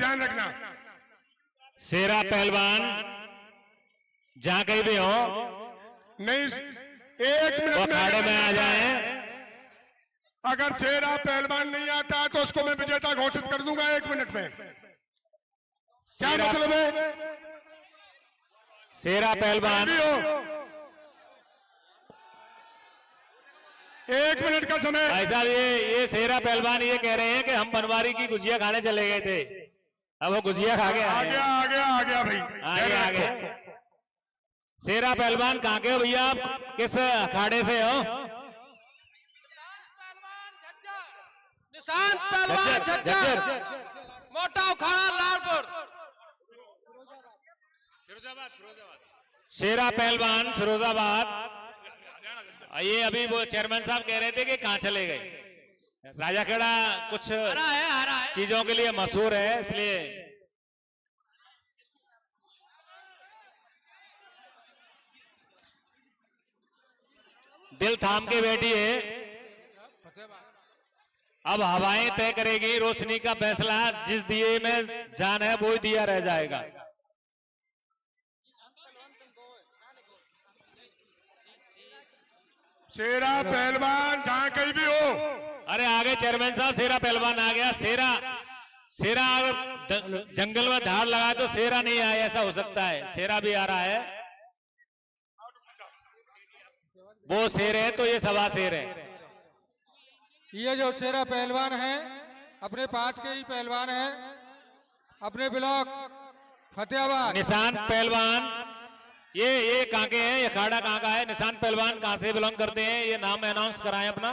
ध्यान रखना। शेरा पहलवान जहां कहीं भी हो नहीं, 1 वो मिनट अखाड़े में आ जाए। अगर शेरा पहलवान नहीं आता है तो उसको मैं विजेता घोषित कर दूंगा 1 मिनट में। क्या मतलब है? शेरा पहलवान भी हो, 1 मिनट का समय। भाई साहब ये शेरा पहलवान ये कह रहे हैं कि हम बनवारी की गुजिया खाने चले गए थे, अब वो गुजिया खा के आ गया भाई, आगे। शेरा पहलवान कहाँ के हो भैया आप, किस अखाड़े से हो? निशांत पहलवान झज्जर, मोटा अखाड़ा लालपुर। शेरा पहलवान फिरोजाबाद। ये अभी वो चेयरमैन साहब कह रहे थे कि कहाँ चले गए। राजाखेड़ा कुछ चीजों के लिए मशहूर है, इसलिए दिल थाम के बैठी है। अब हवाएं तय करेगी रोशनी का फैसला, जिस दिए में जान है वो ही दिया रह जाएगा। शेरा पहलवान जहां कहीं भी हो। अरे आगे चेयरमैन साहब, शेरा पहलवान आ गया। शेरा अगर जंगल में धार लगा तो शेरा नहीं आया, ऐसा हो सकता है। शेरा भी आ रहा है, वो शेर है तो ये सवा शेर है। ये जो शेरा पहलवान है अपने पास के ही पहलवान है, अपने ब्लॉक फतेहाबाद। निशांत पहलवान ये कहाँ के हैं, ये अखाड़ा कहाँ का है? निशांत पहलवान कहाँ से बिलोंग करते हैं, ये नाम अनाउंस कराएं अपना।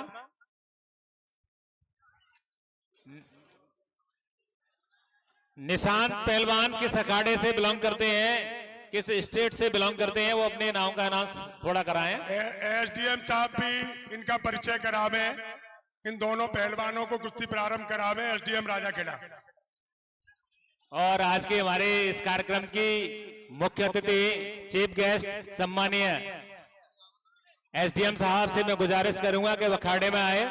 निशांत पहलवान किस अखाड़े से बिलोंग करते हैं, किस स्टेट से बिलोंग करते हैं, वो अपने नाम का अनाउंस थोड़ा कराएं। एसडीएम साहब भी इनका परिचय करावे, इन दोनों पहलवानों को कुश्ती प्रारंभ करावे, एसडीएम राजाखेड़ा। और आज के हमारे इस कार्यक्रम की मुख्य अतिथि, चीफ गेस्ट, सम्मानीय एसडीएम साहब से मैं गुजारिश करूंगा कि वो अखाड़े में आए।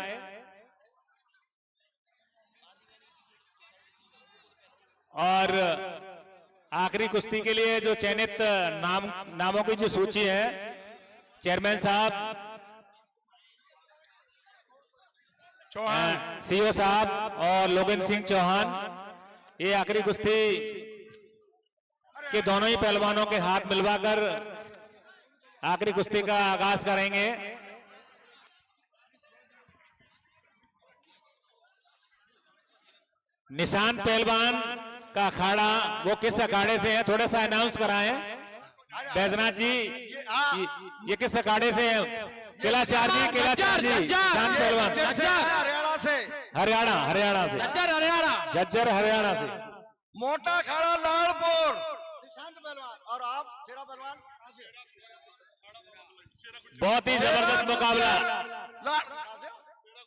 और आखिरी कुश्ती के लिए जो चयनित नामों की जो सूची है, चेयरमैन साहब, चौहान, सीओ साहब और लोगन सिंह चौहान, ये आखिरी कुश्ती के दोनों ही पहलवानों के हाथ मिलवाकर आखिरी कुश्ती का आगाज करेंगे। निशांत पहलवान का अखाड़ा वो किस अखाड़े से है, थोड़ा सा अनाउंस कराएं बैजनाथ जी। ये किस अखाड़े से है? किला चार जी, निशांत पहलवान हरियाणा से, झज्जर हरियाणा से। मोटा अखाड़ा लालपुर निशांत पहलवान। और आप शेरा पहलवान? बहुत ही जबरदस्त मुकाबला।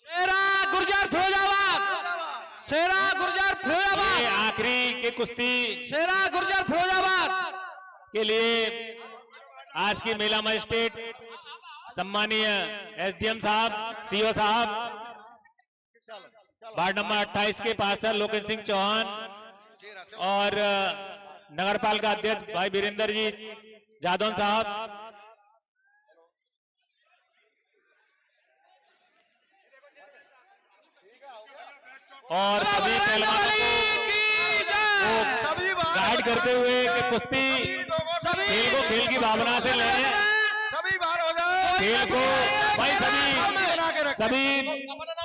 शेरा गुर्जर फिरोजाबाद, शेरा गुर्जर फिरोजाबाद, आखिरी की कुश्ती शेरा गुर्जर फिरोजाबाद के लिए आज की महिला मजिस्ट्रेट सम्मानीय एसडीएम साहब, सीओ साहब, वार्ड नंबर 28 के पार्षद लोकेश सिंह चौहान और नगरपालिका अध्यक्ष भाई वीरेंद्र जी जादौन साहब, और सभी पहलवानों को गाइड करते हुए कि कुश्ती खेल को खेल की भावना से लें, सभी बाहर हो जाए, खेल को भाई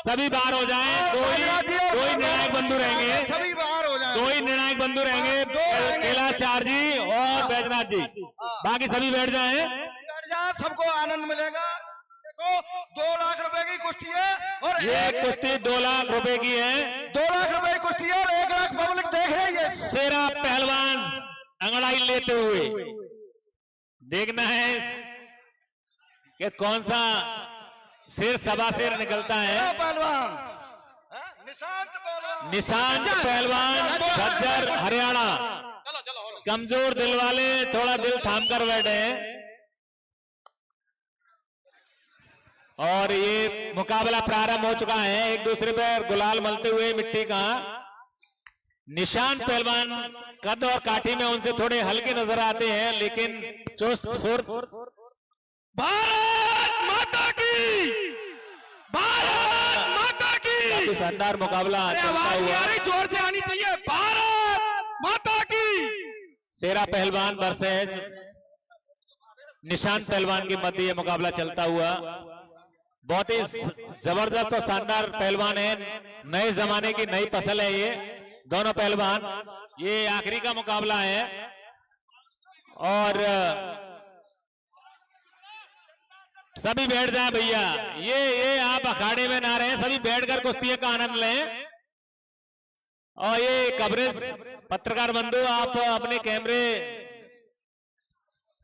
सभी बाहर हो जाएं। दो ही निर्णायक बंधु रहेंगे, सभी बाहर हो जाए, 2 ही निर्णायक बंधु रहेंगे, केला चार जी और बैजनाथ जी, बाकी सभी बैठ जाएं। सबको आनंद मिलेगा। देखो 2 लाख रुपए की कुश्ती है और ये कुश्ती 2 लाख रुपए की है, 2 लाख रुपए की कुश्ती है और 1 लाख पब्लिक देख रही है। शेरा पहलवान अंगड़ाई लेते हुए देखना है कि कौन सा शेर सवा शेर निकलता है। पहलवान निशांत पहलवान झज्जर हरियाणा, कमजोर दिल वाले थोड़ा दिल थाम कर बैठे हैं। और ये मुकाबला प्रारंभ हो चुका है, एक दूसरे पर गुलाल मलते हुए मिट्टी का। निशान पहलवान कद और काठी में उनसे थोड़े हल्के नजर आते हैं, लेकिन चुस्त फुर्त। भारत माता की, भारत माता की। काफी शानदार मुकाबला चलता आवाज नहीं आ हुआ। रही, जोर से आनी चाहिए। भारत माता की। शेरा पहलवान वर्सेस निशान पहलवान के मध्य ये मुकाबला चलता हुआ। बहुत ही जबरदस्त और शानदार पहलवान है, नए जमाने की नई फसल है ये दोनों पहलवान। ये आखिरी का मुकाबला है और सभी बैठ जाए भैया। ये आप अखाड़े में ना रहे, सभी बैठकर कुश्ती का आनंद लें। और ये कवरेज पत्रकार बंधु, आप अपने कैमरे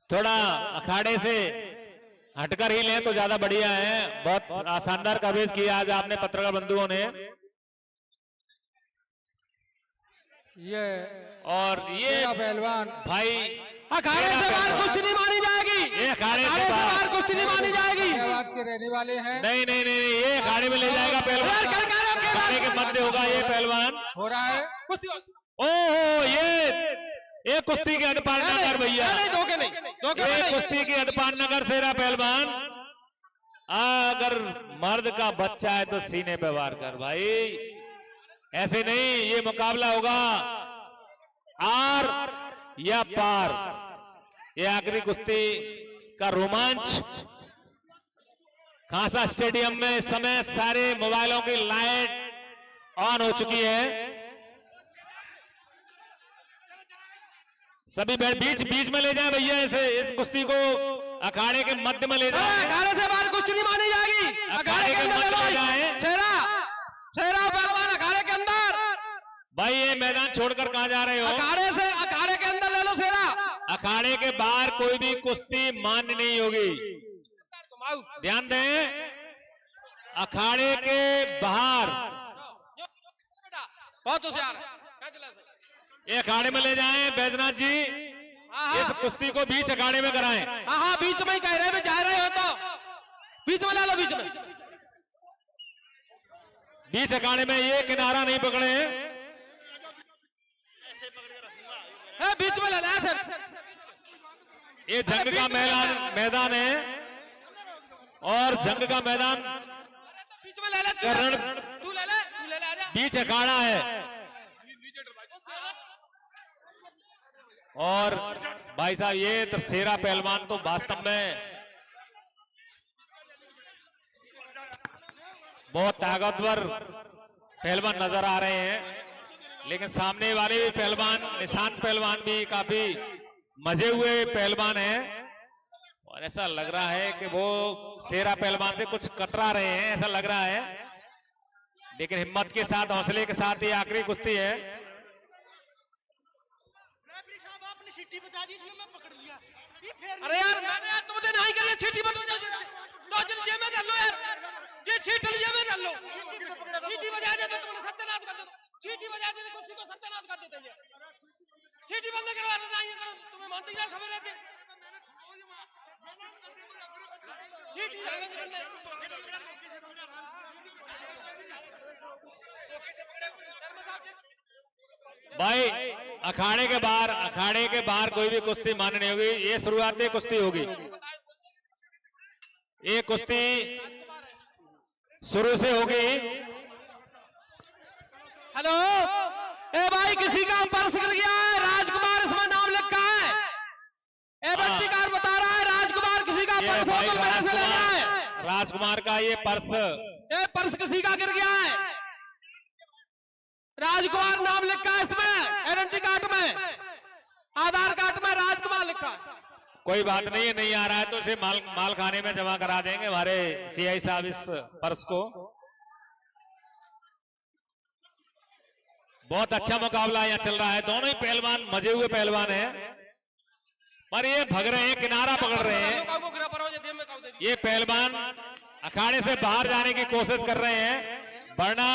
थोड़ा अखाड़े से हटकर ही लें तो ज्यादा बढ़िया है। बहुत शानदार कवरेज किया आज आपने पत्रकार बंधुओं ने। ये और ये पहलवान भाई अखाड़े से बाहर कुश्ती नहीं मानी जाएगी, ये अखाड़े से अखाड़े से बाहर बाहर कुश्ती नहीं मानी जाएगी। फतेहाबाद के रहने वाले हैं। नहीं नहीं नहीं नहीं, ये अखाड़े में ले जाएगा पहलवान। अखाड़े के मध्य होगा ये पहलवान। हो रहा है ओहो, ये कुश्ती के अदपान नगर भैया, ये कुश्ती के अदपान नगर शेरा पहलवान। अगर मर्द का बच्चा है तो सीने पे वार कर भाई, ऐसे नहीं। ये मुकाबला होगा आर या पार। ये आखिरी कुश्ती का रोमांच। खासा स्टेडियम में इस समय सारे मोबाइलों की लाइट ऑन हो चुकी है। सभी बीच में ले जाए भैया इस कुश्ती को, अखाड़े के मध्य में ले जाए। अखाड़े से बाहर कुश्ती नहीं मानी जाएगी, अखाड़े के मध्य में ले जाए। शेरा पहलवान अखाड़े के अंदर। भाई ये मैदान छोड़कर कहां जा रहे हो? अखाड़े के अंदर ले लो शेरा। अखाड़े के बाहर कोई भी कुश्ती मान्य नहीं होगी, ध्यान दें। अखाड़े के बाहर बहुत होशियार। ये अखाड़े में ले जाएं बैजनाथ जी। इस कुश्ती को बीच अखाड़े में कराएं। हाँ, बीच में ही कह रहे हैं, जा रहे हो तो बीच में ला लो, बीच में। बीच अखाड़े में ये किनारा नहीं पकड़े हैं, बीच में ले ला सर। ये जंग का मैदान है और जंग का मैदान बीच में ले ले, तू ले ले आजा। बीच अखाड़ा है। और भाई साहब ये तो शेरा पहलवान तो वास्तव में बहुत ताकतवर पहलवान नजर आ रहे हैं, लेकिन सामने वाले भी पहलवान निशान पहलवान भी काफी मजे हुए पहलवान हैं। और ऐसा लग रहा है कि वो शेरा पहलवान से कुछ कतरा रहे हैं, ऐसा लग रहा है। लेकिन हिम्मत के साथ, हौसले के साथ ये आखिरी कुश्ती है। सीटी बजा दी, इसलिए मैं पकड़ लिया। अरे यार मैंने यार तुमसे नहीं कर लिया, सीटी मत बजा दे। तो जे में कर लो यार, ये सीट लिए में कर लो। सीटी बजा दे तो तुमने सत्यानाश कर दो। सीटी बजा दे तो कुश्ती को सत्यानाश कर देते हैं। सीटी बंद करवा लो, नहीं करो तुम्हें मानते यार खबर रहते। सीटी चैलेंज करने भाई अखाड़े के बाहर कोई भी कुश्ती मान्य नहीं होगी। ये शुरुआती कुश्ती होगी। ये कुश्ती शुरू से होगी। हेलो, ए भाई किसी का पर्स गिर गया है, राजकुमार इसमें नाम लिखा है। ए बंटी कार बता रहा है राजकुमार किसी का पर्स हो तो मेरे से ले जाए। राजकुमार का ये पर्स, ये पर्स किसी का गिर गया है। राजकुमार नाम लिखा है इसमें, आइडेंटिटी कार्ड में, आधार कार्ड में राजकुमार लिखा है। कोई बात नहीं है, नहीं आ रहा है तो इसे माल खाने में जमा करा देंगे हमारे सीआई साहब इस पर्स को। बहुत अच्छा मुकाबला यहाँ चल रहा है, दोनों ही पहलवान मजे हुए पहलवान हैं, पर ये भग रहे हैं, किनारा पकड़ रहे हैं। ये पहलवान अखाड़े से बाहर जाने की कोशिश कर रहे हैं, वरना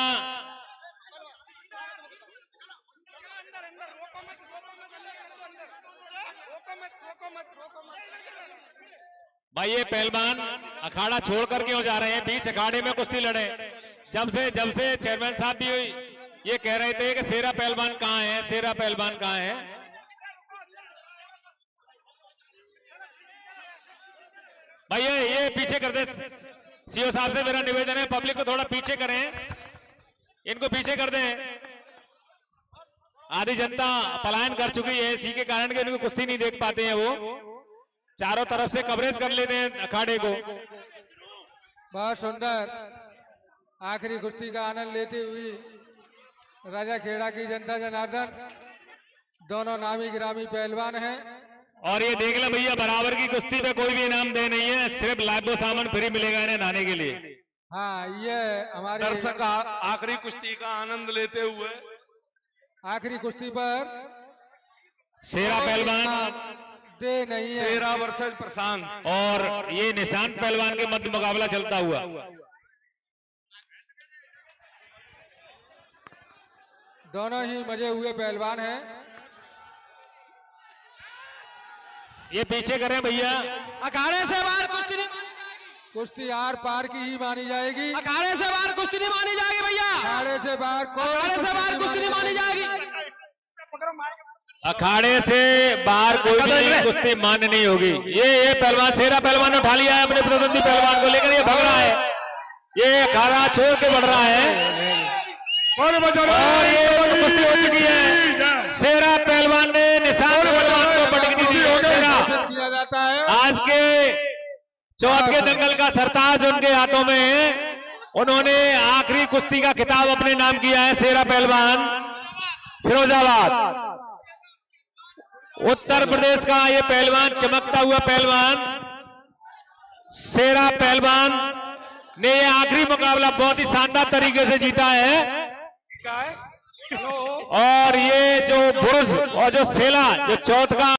भाई ये पहलवान अखाड़ा छोड़ कर क्यों जा रहे हैं? बीच अखाड़े में कुश्ती लड़े। जब से चेयरमैन साहब भी ये कह रहे थे कि शेरा पहलवान कहाँ है, शेरा पहलवान कहाँ है। भाई ये पीछे कर दे, सीओ साहब से मेरा निवेदन है, पब्लिक को थोड़ा पीछे करें, इनको पीछे कर दें। आधी जनता पलायन कर चुकी है इसी के कारण कि इनको कुश्ती नहीं देख पाते हैं, वो चारों तरफ से कवरेज कर लेते हैं अखाड़े को। बहुत सुंदर आखिरी कुश्ती का आनंद लेती हुई राजा खेड़ा की जनता जनार्दन, दोनों नामी गिरामी पहलवान हैं। और ये देख ले भैया, बराबर की कुश्ती पे कोई भी इनाम दे नहीं है, सिर्फ लाइव सामान फ्री मिलेगा इन्हें नहाने के लिए। हाँ, ये हमारे दर्शक आखिरी कुश्ती का आनंद लेते हुए आखिरी कुश्ती पर शेरा पहलवान दे नहीं है। शेरा वर्सेस प्रशांत और ये निशांत पहलवान के मध्य मुकाबला चलता हुआ। दोनों ही मजे हुए पहलवान हैं। ये पीछे करें भैया, अखाड़े से बाहर कुश्ती नहीं मानी जाएगी। कुश्ती आर पार की ही मानी जाएगी। अखाड़े से बाहर कुश्ती नहीं मानी जाएगी भैया। अखाड़े से बाहर अखाड़े से बाहर कुश्ती नहीं मानी जाएगी। अखाड़े से बाहर कोई भी कुश्ती मान्य नहीं होगी। ये पहलवान शेरा पहलवान ने उठा लिया है अपने प्रतिद्वंदी पहलवान को लेकर, ये भग रहा है, ये अखाड़ा छोड़ के बढ़ रहा है और ये कुश्ती हो चुकी है। शेरा पहलवान ने निशांत पहलवान को पटकनी दी है। किया जाता है। आज के चौथ के दंगल का सरताज उनके हाथों में है, उन्होंने आखिरी कुश्ती का खिताब अपने नाम किया है। शेरा पहलवान फिरोजाबाद उत्तर प्रदेश का ये पहलवान, चमकता हुआ पहलवान शेरा पहलवान ने ये आखिरी मुकाबला बहुत ही शानदार तरीके से जीता है। और ये जो बुर्ज और जो सेला जो चौथ का